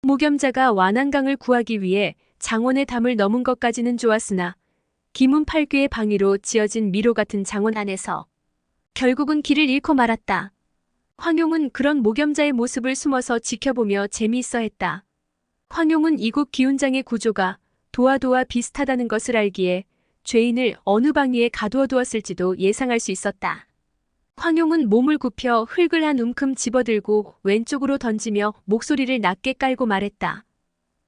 모겸자가 완안강을 구하기 위해 장원의 담을 넘은 것까지는 좋았으나 기문 8괴의 방위로 지어진 미로 같은 장원 안에서 결국은 길을 잃고 말았다. 황용은 그런 모겸자의 모습을 숨어서 지켜보며 재미있어 했다. 황용은 이곳 기운장의 구조가 도화도와 비슷하다는 것을 알기에 죄인을 어느 방위에 가두어 두었을지도 예상할 수 있었다. 황용은 몸을 굽혀 흙을 한 움큼 집어들고 왼쪽으로 던지며 목소리를 낮게 깔고 말했다.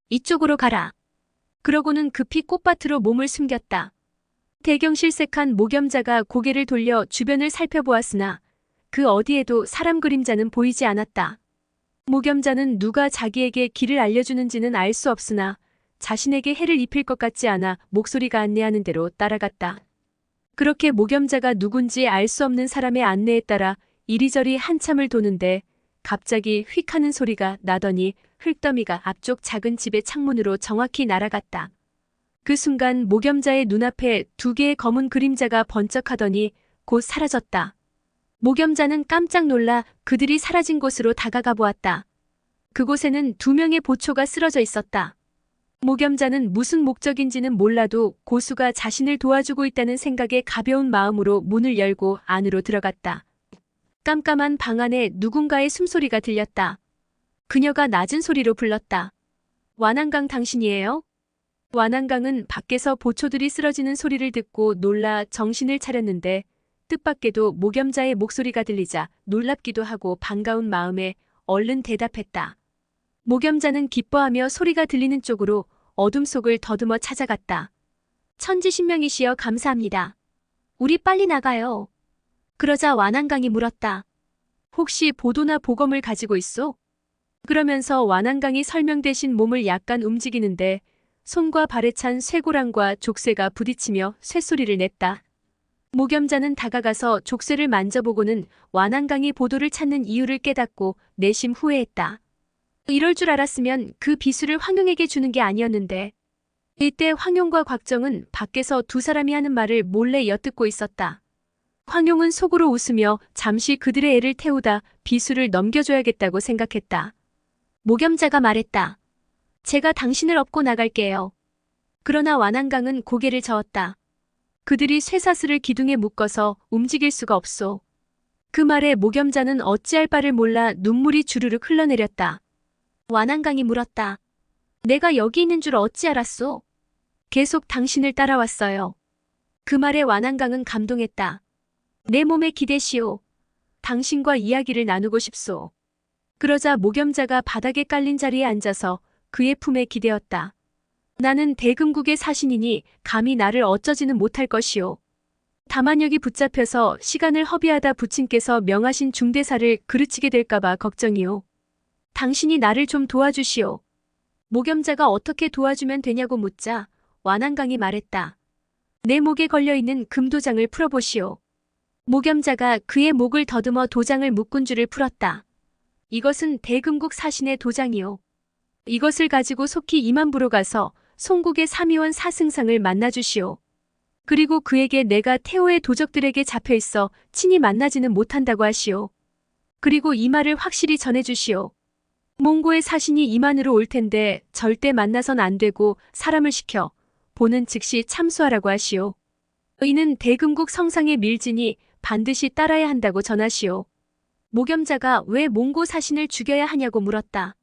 이쪽으로 가라. 그러고는 급히 꽃밭으로 몸을 숨겼다. 대경실색한 모겸자가 고개를 돌려 주변을 살펴보았으나 그 어디에도 사람 그림자는 보이지 않았다. 모겸자는 누가 자기에게 길을 알려주는지는 알 수 없으나 자신에게 해를 입힐 것 같지 않아 목소리가 안내하는 대로 따라갔다. 그렇게 모겸자가 누군지 알 수 없는 사람의 안내에 따라 이리저리 한참을 도는데 갑자기 휙 하는 소리가 나더니 흙더미가 앞쪽 작은 집의 창문으로 정확히 날아갔다. 그 순간 모겸자의 눈앞에 두 개의 검은 그림자가 번쩍하더니 곧 사라졌다. 모겸자는 깜짝 놀라 그들이 사라진 곳으로 다가가 보았다. 그곳에는 두 명의 보초가 쓰러져 있었다. 모겸자는 무슨 목적인지는 몰라도 고수가 자신을 도와주고 있다는 생각에 가벼운 마음으로 문을 열고 안으로 들어갔다. 깜깜한 방 안에 누군가의 숨소리가 들렸다. 그녀가 낮은 소리로 불렀다. 완안강 당신이에요? 완안강은 밖에서 보초들이 쓰러지는 소리를 듣고 놀라 정신을 차렸는데 뜻밖에도 모겸자의 목소리가 들리자 놀랍기도 하고 반가운 마음에 얼른 대답했다. 모겸자는 기뻐하며 소리가 들리는 쪽으로 어둠 속을 더듬어 찾아갔다. 천지신명이시여 감사합니다. 우리 빨리 나가요. 그러자 완안강이 물었다. 혹시 보도나 보검을 가지고 있소? 그러면서 완안강이 설명대신 몸을 약간 움직이는데 손과 발에 찬 쇠고랑과 족쇄가 부딪히며 쇠소리를 냈다. 모겸자는 다가가서 족쇄를 만져보고는 완안강이 보도를 찾는 이유를 깨닫고 내심 후회했다. 이럴 줄 알았으면 그 비수를 황용에게 주는 게 아니었는데. 이때 황용과 곽정은 밖에서 두 사람이 하는 말을 몰래 엿듣고 있었다. 황용은 속으로 웃으며 잠시 그들의 애를 태우다 비수를 넘겨줘야겠다고 생각했다. 모겸자가 말했다. 제가 당신을 업고 나갈게요. 그러나 완안강은 고개를 저었다. 그들이 쇠사슬을 기둥에 묶어서 움직일 수가 없소. 그 말에 모겸자는 어찌할 바를 몰라 눈물이 주르륵 흘러내렸다. 완안강이 물었다. 내가 여기 있는 줄 어찌 알았소? 계속 당신을 따라왔어요. 그 말에 완안강은 감동했다. 내 몸에 기대시오. 당신과 이야기를 나누고 싶소. 그러자 모겸자가 바닥에 깔린 자리에 앉아서 그의 품에 기대었다. 나는 대금국의 사신이니 감히 나를 어쩌지는 못할 것이오. 다만 여기 붙잡혀서 시간을 허비하다 부친께서 명하신 중대사를 그르치게 될까봐 걱정이오. 당신이 나를 좀 도와주시오. 모겸자가 어떻게 도와주면 되냐고 묻자 완안강이 말했다. 내 목에 걸려있는 금도장을 풀어보시오. 모겸자가 그의 목을 더듬어 도장을 묶은 줄을 풀었다. 이것은 대금국 사신의 도장이오. 이것을 가지고 속히 임안부로 가서 송국의 삼위원 사승상을 만나주시오. 그리고 그에게 내가 태호의 도적들에게 잡혀있어 친히 만나지는 못한다고 하시오. 그리고 이 말을 확실히 전해주시오. 몽고의 사신이 임안으로 올 텐데 절대 만나선 안 되고 사람을 시켜 보는 즉시 참수하라고 하시오. 이는 대금국 성상의 밀진이 반드시 따라야 한다고 전하시오. 모겸자가 왜 몽고 사신을 죽여야 하냐고 물었다.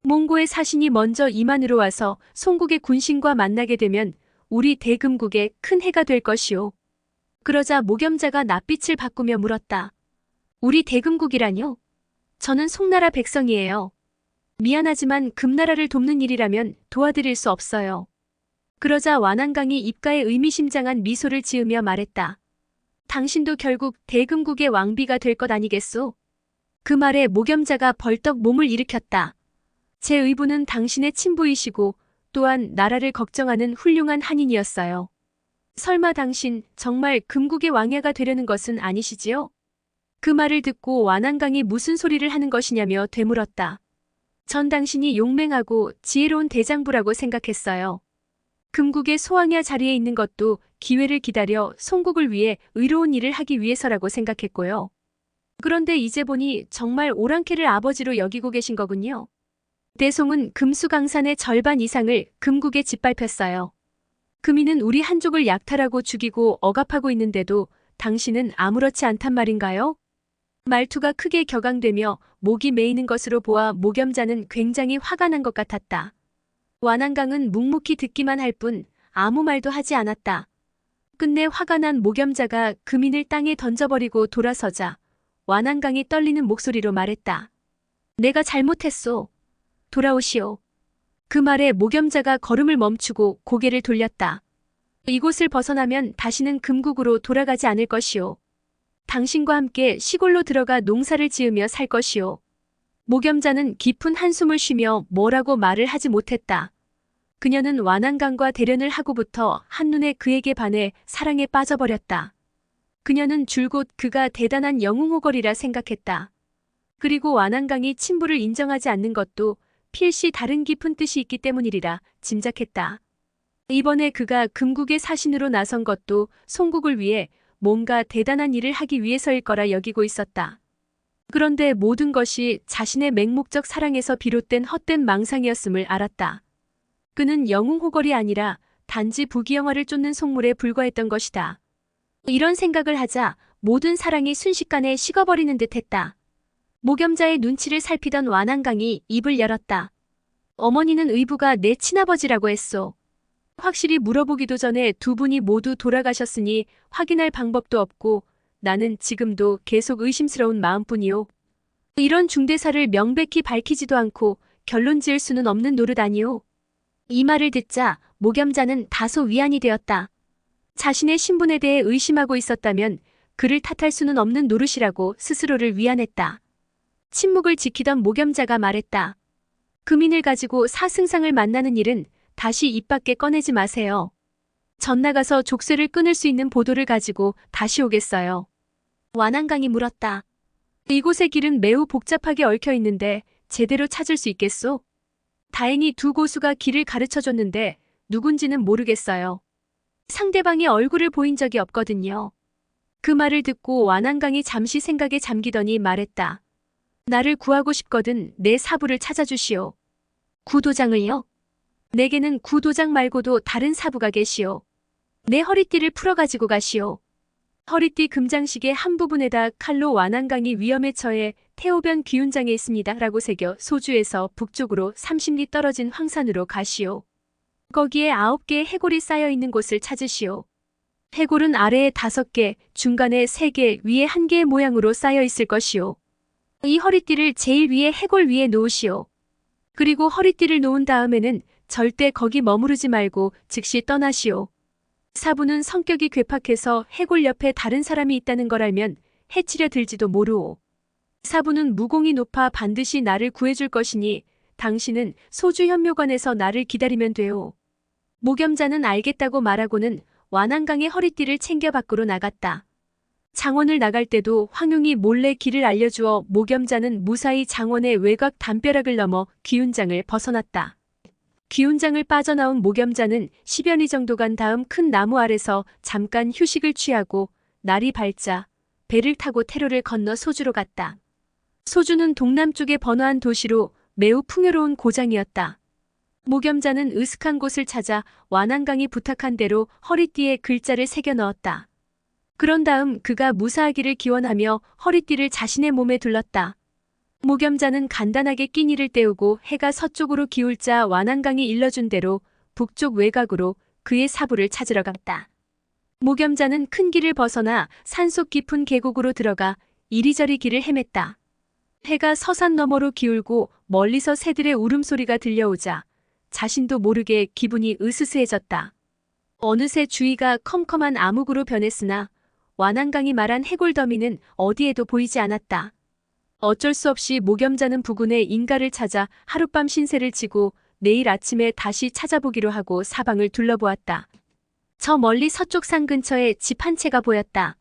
몽고의 사신이 먼저 임안으로 와서 송국의 군신과 만나게 되면 우리 대금국에 큰 해가 될 것이오. 그러자 모겸자가 낯빛을 바꾸며 물었다. 우리 대금국이라뇨? 저는 송나라 백성이에요. 미안하지만 금나라를 돕는 일이라면 도와드릴 수 없어요. 그러자 완안강이 입가에 의미심장한 미소를 지으며 말했다. 당신도 결국 대금국의 왕비가 될 것 아니겠소? 그 말에 모겸자가 벌떡 몸을 일으켰다. 제 의부는 당신의 친부이시고 또한 나라를 걱정하는 훌륭한 한인이었어요. 설마 당신 정말 금국의 왕야가 되려는 것은 아니시지요? 그 말을 듣고 완안강이 무슨 소리를 하는 것이냐며 되물었다. 전 당신이 용맹하고 지혜로운 대장부라고 생각했어요. 금국의 소왕야 자리에 있는 것도 기회를 기다려 송국을 위해 의로운 일을 하기 위해서라고 생각했고요. 그런데 이제 보니 정말 오랑캐를 아버지로 여기고 계신 거군요. 대송은 금수강산의 절반 이상을 금국에 짓밟혔어요. 금이는 우리 한족을 약탈하고 죽이고 억압하고 있는데도 당신은 아무렇지 않단 말인가요? 말투가 크게 격앙되며 목이 메이는 것으로 보아 모겸자는 굉장히 화가 난 것 같았다. 완한강은 묵묵히 듣기만 할 뿐 아무 말도 하지 않았다. 끝내 화가 난 모겸자가 금인을 땅에 던져버리고 돌아서자 완한강이 떨리는 목소리로 말했다. 내가 잘못했소. 돌아오시오. 그 말에 모겸자가 걸음을 멈추고 고개를 돌렸다. 이곳을 벗어나면 다시는 금국으로 돌아가지 않을 것이오. 당신과 함께 시골로 들어가 농사를 지으며 살 것이오. 모겸자는 깊은 한숨을 쉬며 뭐라고 말을 하지 못했다. 그녀는 완한강과 대련을 하고부터 한눈에 그에게 반해 사랑에 빠져버렸다. 그녀는 줄곧 그가 대단한 영웅호걸이라 생각했다. 그리고 완한강이 친부를 인정하지 않는 것도 필시 다른 깊은 뜻이 있기 때문이리라 짐작했다. 이번에 그가 금국의 사신으로 나선 것도 송국을 위해 뭔가 대단한 일을 하기 위해서일 거라 여기고 있었다. 그런데 모든 것이 자신의 맹목적 사랑에서 비롯된 헛된 망상이었음을 알았다. 그는 영웅호걸이 아니라 단지 부귀영화를 쫓는 속물에 불과했던 것이다. 이런 생각을 하자 모든 사랑이 순식간에 식어버리는 듯했다. 모겸자의 눈치를 살피던 완한강이 입을 열었다. 어머니는 의부가 내 친아버지라고 했소. 확실히 물어보기도 전에 두 분이 모두 돌아가셨으니 확인할 방법도 없고 나는 지금도 계속 의심스러운 마음뿐이오. 이런 중대사를 명백히 밝히지도 않고 결론 지을 수는 없는 노릇 아니오. 이 말을 듣자 모겸자는 다소 위안이 되었다. 자신의 신분에 대해 의심하고 있었다면 그를 탓할 수는 없는 노릇이라고 스스로를 위안했다. 침묵을 지키던 모겸자가 말했다. 금인을 가지고 사승상을 만나는 일은 다시 입 밖에 꺼내지 마세요. 전 나가서 족쇄를 끊을 수 있는 보도를 가지고 다시 오겠어요. 완한강이 물었다. 이곳의 길은 매우 복잡하게 얽혀 있는데 제대로 찾을 수 있겠소? 다행히 두 고수가 길을 가르쳐줬는데 누군지는 모르겠어요. 상대방이 얼굴을 보인 적이 없거든요. 그 말을 듣고 완한강이 잠시 생각에 잠기더니 말했다. 나를 구하고 싶거든 내 사부를 찾아주시오. 구도장을요? 내게는 구도장 말고도 다른 사부가 계시오. 내 허리띠를 풀어가지고 가시오. 허리띠 금장식의 한 부분에다 칼로 완한강이 위험에 처해 태오변 귀운장에 있습니다. 라고 새겨 소주에서 북쪽으로 30리 떨어진 황산으로 가시오. 거기에 9개의 해골이 쌓여있는 곳을 찾으시오. 해골은 아래에 5개, 중간에 3개, 위에 1개의 모양으로 쌓여있을 것이오. 이 허리띠를 제일 위에 해골 위에 놓으시오. 그리고 허리띠를 놓은 다음에는 절대 거기 머무르지 말고 즉시 떠나시오. 사부는 성격이 괴팍해서 해골 옆에 다른 사람이 있다는 걸 알면 해치려 들지도 모르오. 사부는 무공이 높아 반드시 나를 구해줄 것이니 당신은 소주현묘관에서 나를 기다리면 돼오. 모겸자는 알겠다고 말하고는 완한강의 허리띠를 챙겨 밖으로 나갔다. 장원을 나갈 때도 황용이 몰래 길을 알려주어 모겸자는 무사히 장원의 외곽 담벼락을 넘어 귀운장을 벗어났다. 귀운장을 빠져나온 모겸자는 10여 리 정도 간 다음 큰 나무 아래서 잠깐 휴식을 취하고 날이 밝자 배를 타고 태로를 건너 소주로 갔다. 소주는 동남쪽의 번화한 도시로 매우 풍요로운 고장이었다. 모겸자는 으슥한 곳을 찾아 완한강이 부탁한 대로 허리띠에 글자를 새겨 넣었다. 그런 다음 그가 무사하기를 기원하며 허리띠를 자신의 몸에 둘렀다. 모겸자는 간단하게 끼니를 때우고 해가 서쪽으로 기울자 완한강이 일러준 대로 북쪽 외곽으로 그의 사부를 찾으러 갔다. 모겸자는 큰 길을 벗어나 산속 깊은 계곡으로 들어가 이리저리 길을 헤맸다. 해가 서산 너머로 기울고 멀리서 새들의 울음소리가 들려오자 자신도 모르게 기분이 으스스해졌다. 어느새 주위가 컴컴한 암흑으로 변했으나 완한강이 말한 해골더미는 어디에도 보이지 않았다. 어쩔 수 없이 모겸자는 부근에 인가를 찾아 하룻밤 신세를 지고 내일 아침에 다시 찾아보기로 하고 사방을 둘러보았다. 저 멀리 서쪽 산 근처에 집 한 채가 보였다.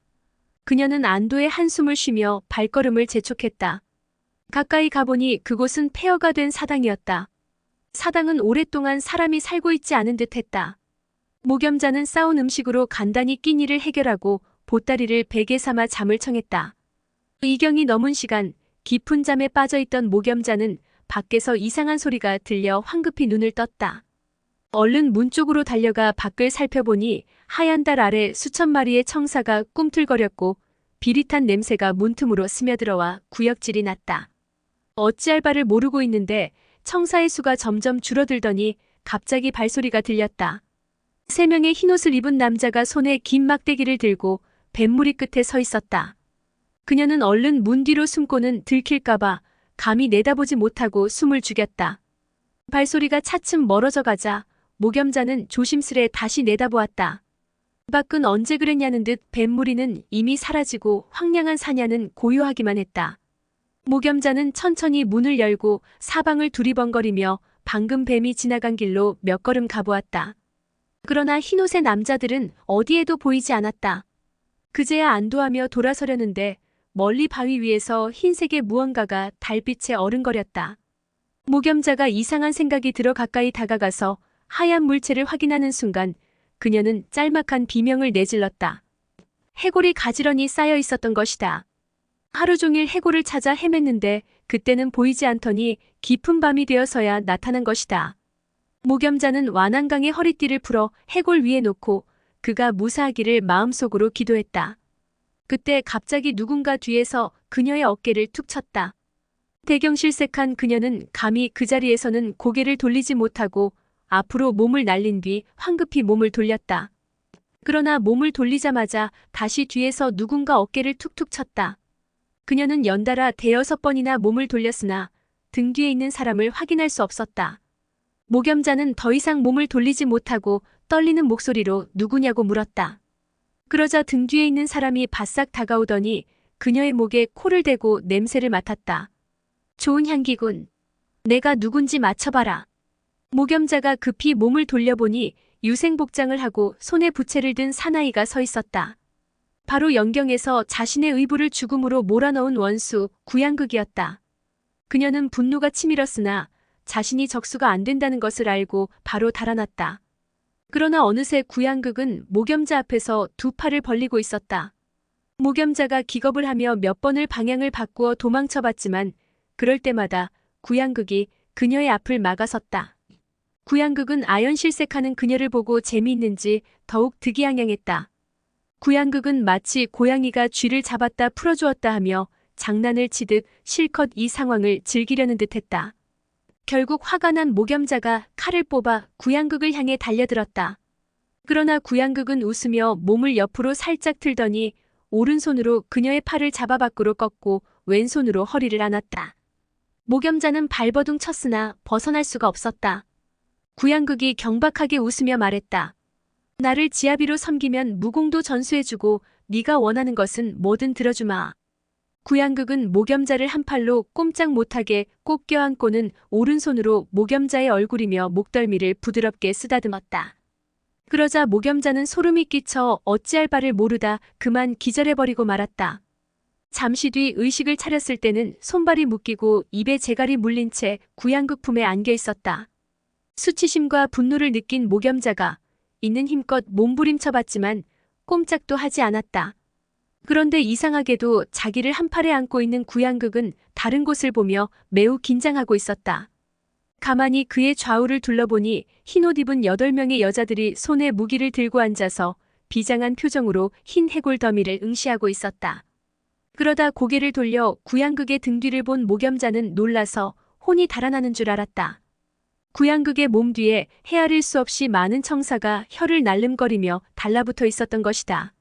그녀는 안도의 한숨을 쉬며 발걸음을 재촉했다. 가까이 가보니 그곳은 폐허가 된 사당이었다. 사당은 오랫동안 사람이 살고 있지 않은 듯했다. 모겸자는 싸온 음식으로 간단히 끼니를 해결하고 보따리를 베개 삼아 잠을 청했다. 이경이 넘은 시간 깊은 잠에 빠져있던 모겸자는 밖에서 이상한 소리가 들려 황급히 눈을 떴다. 얼른 문 쪽으로 달려가 밖을 살펴보니 하얀 달 아래 수천 마리의 청사가 꿈틀거렸고 비릿한 냄새가 문틈으로 스며들어와 구역질이 났다. 어찌할 바를 모르고 있는데 청사의 수가 점점 줄어들더니 갑자기 발소리가 들렸다. 3명의 흰옷을 입은 남자가 손에 긴 막대기를 들고 뱃무리 끝에 서 있었다. 그녀는 얼른 문 뒤로 숨고는 들킬까봐 감히 내다보지 못하고 숨을 죽였다. 발소리가 차츰 멀어져 가자 목염자는 조심스레 다시 내다보았다. 밖은 언제 그랬냐는 듯 뱃무리는 이미 사라지고 황량한 사냐는 고요하기만 했다. 목염자는 천천히 문을 열고 사방을 두리번거리며 방금 뱀이 지나간 길로 몇 걸음 가보았다. 그러나 흰옷의 남자들은 어디에도 보이지 않았다. 그제야 안도하며 돌아서려는데 멀리 바위 위에서 흰색의 무언가가 달빛에 어른거렸다. 목염자가 이상한 생각이 들어 가까이 다가가서 하얀 물체를 확인하는 순간 그녀는 짤막한 비명을 내질렀다. 해골이 가지런히 쌓여 있었던 것이다. 하루 종일 해골을 찾아 헤맸는데 그때는 보이지 않더니 깊은 밤이 되어서야 나타난 것이다. 목염자는 완한강의 허리띠를 풀어 해골 위에 놓고 그가 무사하기를 마음속으로 기도했다. 그때 갑자기 누군가 뒤에서 그녀의 어깨를 툭 쳤다. 대경실색한 그녀는 감히 그 자리에서는 고개를 돌리지 못하고 앞으로 몸을 날린 뒤 황급히 몸을 돌렸다. 그러나 몸을 돌리자마자 다시 뒤에서 누군가 어깨를 툭툭 쳤다. 그녀는 연달아 5번이나 몸을 돌렸으나 등 뒤에 있는 사람을 확인할 수 없었다. 목염자는 더 이상 몸을 돌리지 못하고 떨리는 목소리로 누구냐고 물었다. 그러자 등 뒤에 있는 사람이 바싹 다가오더니 그녀의 목에 코를 대고 냄새를 맡았다. 좋은 향기군. 내가 누군지 맞춰봐라. 목염자가 급히 몸을 돌려보니 유생복장을 하고 손에 부채를 든 사나이가 서 있었다. 바로 영경에서 자신의 의부를 죽음으로 몰아넣은 원수 구양극이었다. 그녀는 분노가 치밀었으나 자신이 적수가 안 된다는 것을 알고 바로 달아났다. 그러나 어느새 구양극은 목염자 앞에서 2팔을 벌리고 있었다. 목염자가 기겁을 하며 몇 번을 방향을 바꾸어 도망쳐봤지만 그럴 때마다 구양극이 그녀의 앞을 막아섰다. 구양극은 아연실색하는 그녀를 보고 재미있는지 더욱 득이양양했다. 구양극은 마치 고양이가 쥐를 잡았다 풀어주었다 하며 장난을 치듯 실컷 이 상황을 즐기려는 듯했다. 결국 화가 난 목염자가 칼을 뽑아 구양극을 향해 달려들었다. 그러나 구양극은 웃으며 몸을 옆으로 살짝 틀더니 오른손으로 그녀의 팔을 잡아 밖으로 꺾고 왼손으로 허리를 안았다. 목염자는 발버둥 쳤으나 벗어날 수가 없었다. 구양극이 경박하게 웃으며 말했다. 나를 지아비로 섬기면 무공도 전수해주고 네가 원하는 것은 뭐든 들어주마. 구양극은 목염자를 한 팔로 꼼짝 못하게 꼭 껴안고는 오른손으로 목염자의 얼굴이며 목덜미를 부드럽게 쓰다듬었다. 그러자 목염자는 소름이 끼쳐 어찌할 바를 모르다 그만 기절해버리고 말았다. 잠시 뒤 의식을 차렸을 때는 손발이 묶이고 입에 재갈이 물린 채 구양극 품에 안겨 있었다. 수치심과 분노를 느낀 목염자가 있는 힘껏 몸부림쳐봤지만 꼼짝도 하지 않았다. 그런데 이상하게도 자기를 한 팔에 안고 있는 구양극은 다른 곳을 보며 매우 긴장하고 있었다. 가만히 그의 좌우를 둘러보니 흰옷 입은 8명의 여자들이 손에 무기를 들고 앉아서 비장한 표정으로 흰 해골 더미를 응시하고 있었다. 그러다 고개를 돌려 구양극의 등 뒤를 본 목염자는 놀라서 혼이 달아나는 줄 알았다. 구양극의 몸 뒤에 헤아릴 수 없이 많은 청사가 혀를 날름거리며 달라붙어 있었던 것이다.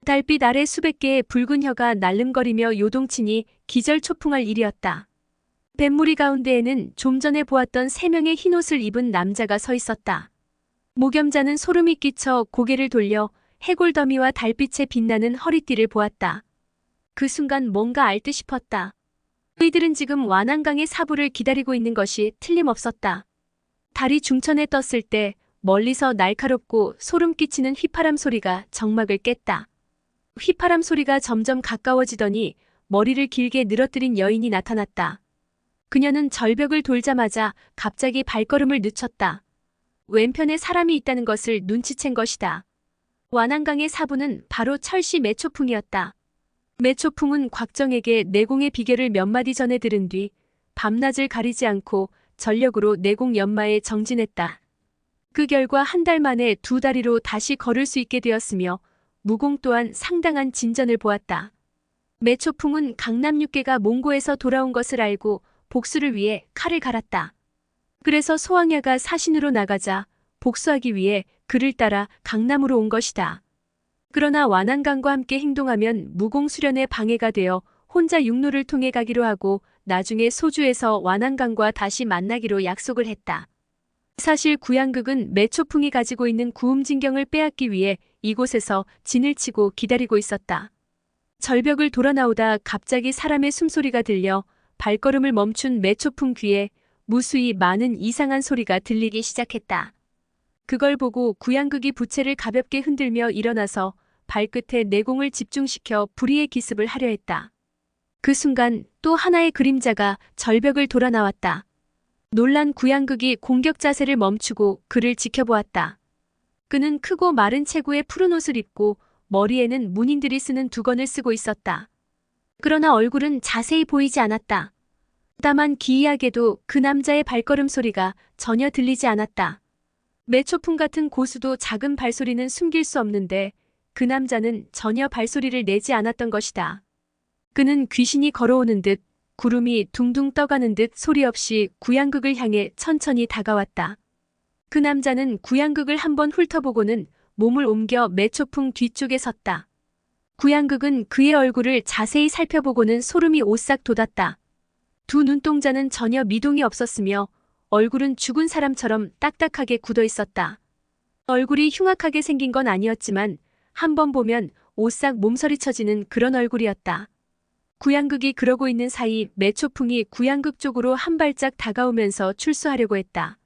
달빛 아래 수백 개의 붉은 혀가 날름거리며 요동치니 기절초풍할 일이었다. 뱃무리 가운데에는 좀 전에 보았던 3명의 흰옷을 입은 남자가 서 있었다. 목염자는 소름이 끼쳐 고개를 돌려 해골더미와 달빛에 빛나는 허리띠를 보았다. 그 순간 뭔가 알 듯 싶었다. 그이들은 지금 완한강의 사부를 기다리고 있는 것이 틀림없었다. 달이 중천에 떴을 때 멀리서 날카롭고 소름 끼치는 휘파람 소리가 정막을 깼다. 휘파람 소리가 점점 가까워지더니 머리를 길게 늘어뜨린 여인이 나타났다. 그녀는 절벽을 돌자마자 갑자기 발걸음을 늦췄다. 왼편에 사람이 있다는 것을 눈치챈 것이다. 완한강의 사부는 바로 철시 매초풍이었다. 매초풍은 곽정에게 내공의 비결을 몇 마디 전해 들은 뒤 밤낮을 가리지 않고 전력으로 내공 연마에 정진했다. 그 결과 한 달 만에 두 다리로 다시 걸을 수 있게 되었으며 무공 또한 상당한 진전을 보았다. 매초풍은 강남 육계가 몽고에서 돌아온 것을 알고 복수를 위해 칼을 갈았다. 그래서 소왕야가 사신으로 나가자 복수하기 위해 그를 따라 강남으로 온 것이다. 그러나 완한강과 함께 행동하면 무공 수련에 방해가 되어 혼자 육로를 통해 가기로 하고 나중에 소주에서 완한강과 다시 만나기로 약속을 했다. 사실 구양극은 매초풍이 가지고 있는 구음진경을 빼앗기 위해 이곳에서 진을 치고 기다리고 있었다. 절벽을 돌아 나오다 갑자기 사람의 숨소리가 들려 발걸음을 멈춘 매초풍 귀에 무수히 많은 이상한 소리가 들리기 시작했다. 그걸 보고 구양극이 부채를 가볍게 흔들며 일어나서 발끝에 내공을 집중시켜 불의의 기습을 하려 했다. 그 순간 또 하나의 그림자가 절벽을 돌아 나왔다. 놀란 구양극이 공격 자세를 멈추고 그를 지켜보았다. 그는 크고 마른 체구의 푸른 옷을 입고 머리에는 문인들이 쓰는 두건을 쓰고 있었다. 그러나 얼굴은 자세히 보이지 않았다. 다만 기이하게도 그 남자의 발걸음 소리가 전혀 들리지 않았다. 매초풍 같은 고수도 작은 발소리는 숨길 수 없는데 그 남자는 전혀 발소리를 내지 않았던 것이다. 그는 귀신이 걸어오는 듯 구름이 둥둥 떠가는 듯 소리 없이 구양극을 향해 천천히 다가왔다. 그 남자는 구양극을 한번 훑어보고는 몸을 옮겨 매초풍 뒤쪽에 섰다. 구양극은 그의 얼굴을 자세히 살펴보고는 소름이 오싹 돋았다. 두 눈동자는 전혀 미동이 없었으며 얼굴은 죽은 사람처럼 딱딱하게 굳어 있었다. 얼굴이 흉악하게 생긴 건 아니었지만 한번 보면 오싹 몸서리 쳐지는 그런 얼굴이었다. 구양극이 그러고 있는 사이 매초풍이 구양극 쪽으로 한 발짝 다가오면서 출수하려고 했다.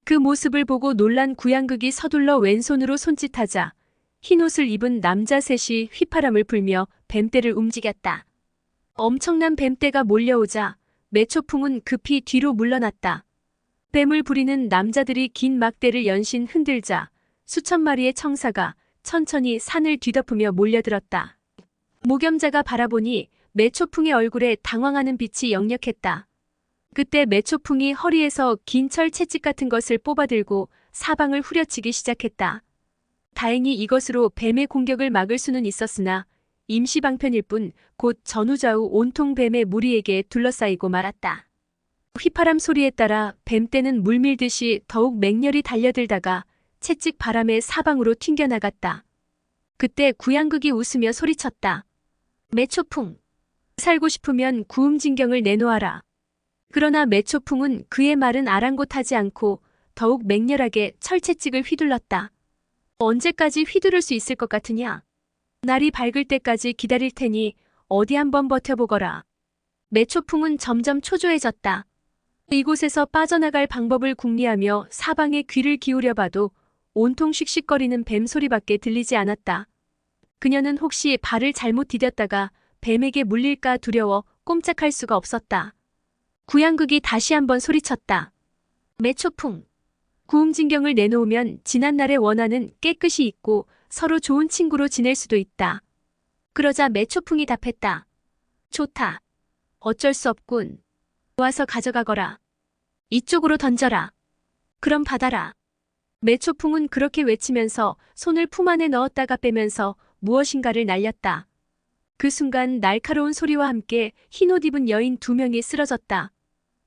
그 모습을 보고 놀란 구양극이 서둘러 왼손으로 손짓하자 흰옷을 입은 남자 셋이 휘파람을 불며 뱀떼를 움직였다. 엄청난 뱀떼가 몰려오자 매초풍은 급히 뒤로 물러났다. 뱀을 부리는 남자들이 긴 막대를 연신 흔들자 수천 마리의 청사가 천천히 산을 뒤덮으며 몰려들었다. 모겸자가 바라보니 매초풍의 얼굴에 당황하는 빛이 역력했다. 그때 매초풍이 허리에서 긴 철 채찍 같은 것을 뽑아들고 사방을 후려치기 시작했다. 다행히 이것으로 뱀의 공격을 막을 수는 있었으나 임시방편일 뿐 곧 전후좌우 온통 뱀의 무리에게 둘러싸이고 말았다. 휘파람 소리에 따라 뱀떼는 물밀듯이 더욱 맹렬히 달려들다가 채찍 바람에 사방으로 튕겨나갔다. 그때 구양극이 웃으며 소리쳤다. 매초풍, 살고 싶으면 구음진경을 내놓아라. 그러나 매초풍은 그의 말은 아랑곳하지 않고 더욱 맹렬하게 철채찍을 휘둘렀다. 언제까지 휘두를 수 있을 것 같으냐? 날이 밝을 때까지 기다릴 테니 어디 한번 버텨보거라. 매초풍은 점점 초조해졌다. 이곳에서 빠져나갈 방법을 궁리하며 사방에 귀를 기울여 봐도 온통 씩씩거리는 뱀 소리밖에 들리지 않았다. 그녀는 혹시 발을 잘못 디뎠다가 뱀에게 물릴까 두려워 꼼짝할 수가 없었다. 구양극이 다시 한번 소리쳤다. 매초풍, 구음진경을 내놓으면 지난날의 원한은 깨끗이 잊고 서로 좋은 친구로 지낼 수도 있다. 그러자 매초풍이 답했다. 좋다. 어쩔 수 없군. 와서 가져가거라. 이쪽으로 던져라. 그럼 받아라. 매초풍은 그렇게 외치면서 손을 품 안에 넣었다가 빼면서 무엇인가를 날렸다. 그 순간 날카로운 소리와 함께 흰옷 입은 여인 2명이 쓰러졌다.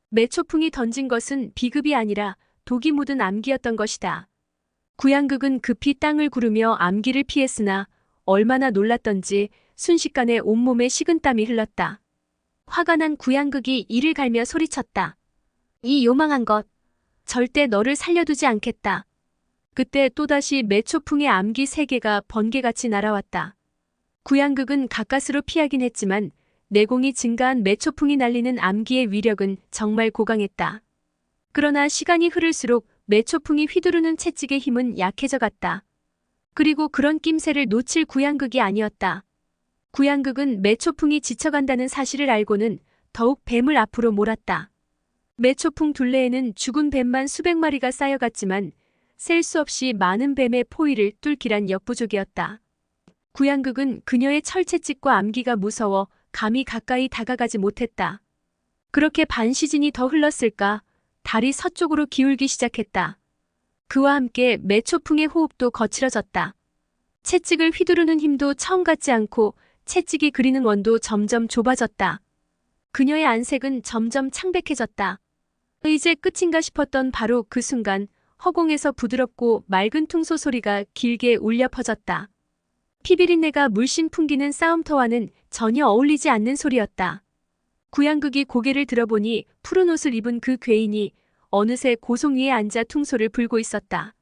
매초풍이 던진 것은 비급이 아니라 독이 묻은 암기였던 것이다. 구양극은 급히 땅을 구르며 암기를 피했으나 얼마나 놀랐던지 순식간에 온몸에 식은땀이 흘렀다. 화가 난 구양극이 이를 갈며 소리쳤다. 이 요망한 것, 절대 너를 살려두지 않겠다. 그때 또다시 매초풍의 암기 3개가 번개같이 날아왔다. 구양극은 가까스로 피하긴 했지만 내공이 증가한 매초풍이 날리는 암기의 위력은 정말 고강했다. 그러나 시간이 흐를수록 매초풍이 휘두르는 채찍의 힘은 약해져 갔다. 그리고 그런 낌새를 놓칠 구양극이 아니었다. 구양극은 매초풍이 지쳐간다는 사실을 알고는 더욱 뱀을 앞으로 몰았다. 매초풍 둘레에는 죽은 뱀만 수백 마리가 쌓여갔지만 셀 수 없이 많은 뱀의 포위를 뚫기란 역부족이었다. 구양극은 그녀의 철채찍과 암기가 무서워 감히 가까이 다가가지 못했다. 그렇게 반 시즌이 더 흘렀을까? 달이 서쪽으로 기울기 시작했다. 그와 함께 매초풍의 호흡도 거칠어졌다. 채찍을 휘두르는 힘도 처음 같지 않고 채찍이 그리는 원도 점점 좁아졌다. 그녀의 안색은 점점 창백해졌다. 이제 끝인가 싶었던 바로 그 순간 허공에서 부드럽고 맑은 퉁소 소리가 길게 울려 퍼졌다. 피비린내가 물씬 풍기는 싸움터와는 전혀 어울리지 않는 소리였다. 구양극이 고개를 들어보니 푸른 옷을 입은 그 괴인이 어느새 고송 위에 앉아 퉁소를 불고 있었다.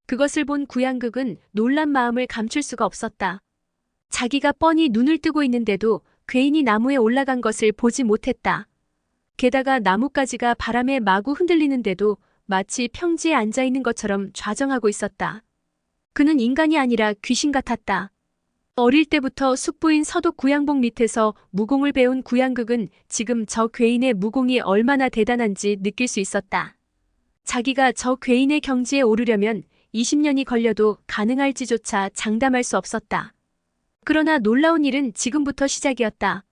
그것을 본 구양극은 놀란 마음을 감출 수가 없었다. 자기가 뻔히 눈을 뜨고 있는데도 괴인이 나무에 올라간 것을 보지 못했다. 게다가 나뭇가지가 바람에 마구 흔들리는데도 마치 평지에 앉아있는 것처럼 좌정하고 있었다. 그는 인간이 아니라 귀신 같았다. 어릴 때부터 숙부인 서독 구양복 밑에서 무공을 배운 구양극은 지금 저 괴인의 무공이 얼마나 대단한지 느낄 수 있었다. 자기가 저 괴인의 경지에 오르려면 20년이 걸려도 가능할지조차 장담할 수 없었다. 그러나 놀라운 일은 지금부터 시작이었다.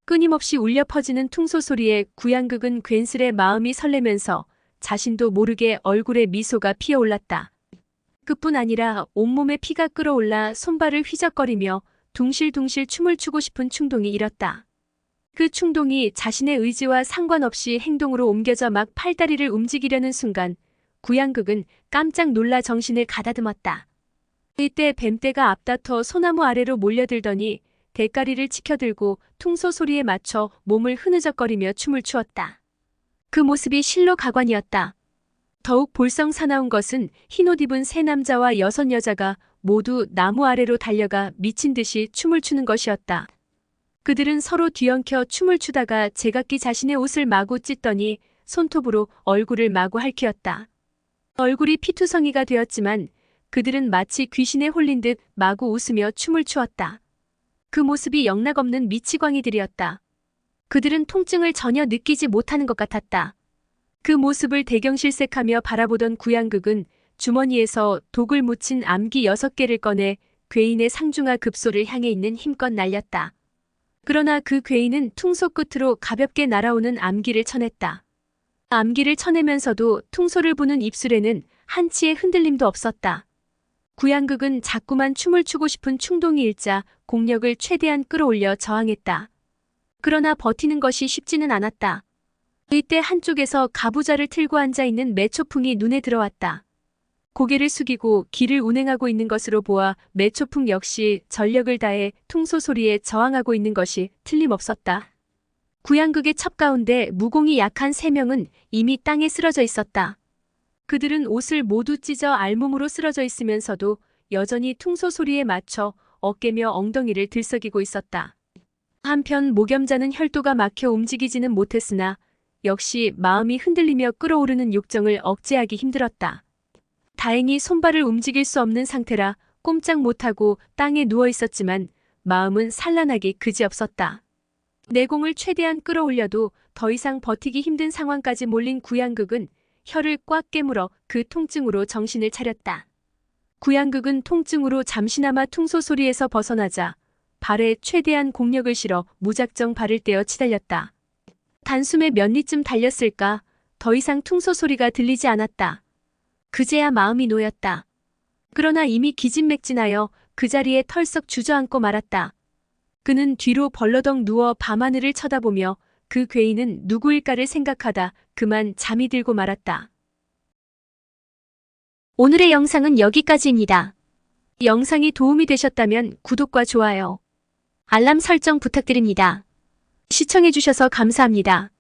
끊임없이 울려 퍼지는 퉁소 소리에 구양극은 괜스레 마음이 설레면서 자신도 모르게 얼굴에 미소가 피어올랐다. 그뿐 아니라 온몸에 피가 끓어올라 손발을 휘적거리며 둥실둥실 춤을 추고 싶은 충동이 일었다. 그 충동이 자신의 의지와 상관없이 행동으로 옮겨져 막 팔다리를 움직이려는 순간 구양극은 깜짝 놀라 정신을 가다듬었다. 이때 뱀떼가 앞다퉈 소나무 아래로 몰려들더니 대가리를 치켜들고 퉁소 소리에 맞춰 몸을 흐느적거리며 춤을 추었다. 그 모습이 실로 가관이었다. 더욱 볼성 사나운 것은 흰옷 입은 세 남자와 여섯 여자가 모두 나무 아래로 달려가 미친 듯이 춤을 추는 것이었다. 그들은 서로 뒤엉켜 춤을 추다가 제각기 자신의 옷을 마구 찢더니 손톱으로 얼굴을 마구 핥히었다. 얼굴이 피투성이가 되었지만 그들은 마치 귀신에 홀린 듯 마구 웃으며 춤을 추었다. 그 모습이 영락없는 미치광이들이었다. 그들은 통증을 전혀 느끼지 못하는 것 같았다. 그 모습을 대경실색하며 바라보던 구양극은 주머니에서 독을 묻힌 암기 6개를 꺼내 괴인의 상중하 급소를 향해 있는 힘껏 날렸다. 그러나 그 괴인은 퉁소 끝으로 가볍게 날아오는 암기를 쳐냈다. 암기를 쳐내면서도 퉁소를 부는 입술에는 한치의 흔들림도 없었다. 구양극은 자꾸만 춤을 추고 싶은 충동이 일자 공력을 최대한 끌어올려 저항했다. 그러나 버티는 것이 쉽지는 않았다. 이때 한쪽에서 가부좌를 틀고 앉아있는 매초풍이 눈에 들어왔다. 고개를 숙이고 길을 운행하고 있는 것으로 보아 매초풍 역시 전력을 다해 퉁소 소리에 저항하고 있는 것이 틀림없었다. 구양극의 첩 가운데 무공이 약한 3명은 이미 땅에 쓰러져 있었다. 그들은 옷을 모두 찢어 알몸으로 쓰러져 있으면서도 여전히 퉁소 소리에 맞춰 어깨며 엉덩이를 들썩이고 있었다. 한편 목염자는 혈도가 막혀 움직이지는 못했으나 역시 마음이 흔들리며 끓어오르는 욕정을 억제하기 힘들었다. 다행히 손발을 움직일 수 없는 상태라 꼼짝 못하고 땅에 누워 있었지만 마음은 산란하기 그지없었다. 내공을 최대한 끌어올려도 더 이상 버티기 힘든 상황까지 몰린 구양극은 혀를 꽉 깨물어 그 통증으로 정신을 차렸다. 구양극은 통증으로 잠시나마 퉁소 소리에서 벗어나자 발에 최대한 공력을 실어 무작정 발을 떼어 치달렸다. 단숨에 몇 리쯤 달렸을까? 더 이상 퉁소 소리가 들리지 않았다. 그제야 마음이 놓였다. 그러나 이미 기진맥진하여 그 자리에 털썩 주저앉고 말았다. 그는 뒤로 벌러덩 누워 밤하늘을 쳐다보며 그 괴인은 누구일까를 생각하다 그만 잠이 들고 말았다. 오늘의 영상은 여기까지입니다. 영상이 도움이 되셨다면 구독과 좋아요, 알람 설정 부탁드립니다. 시청해주셔서 감사합니다.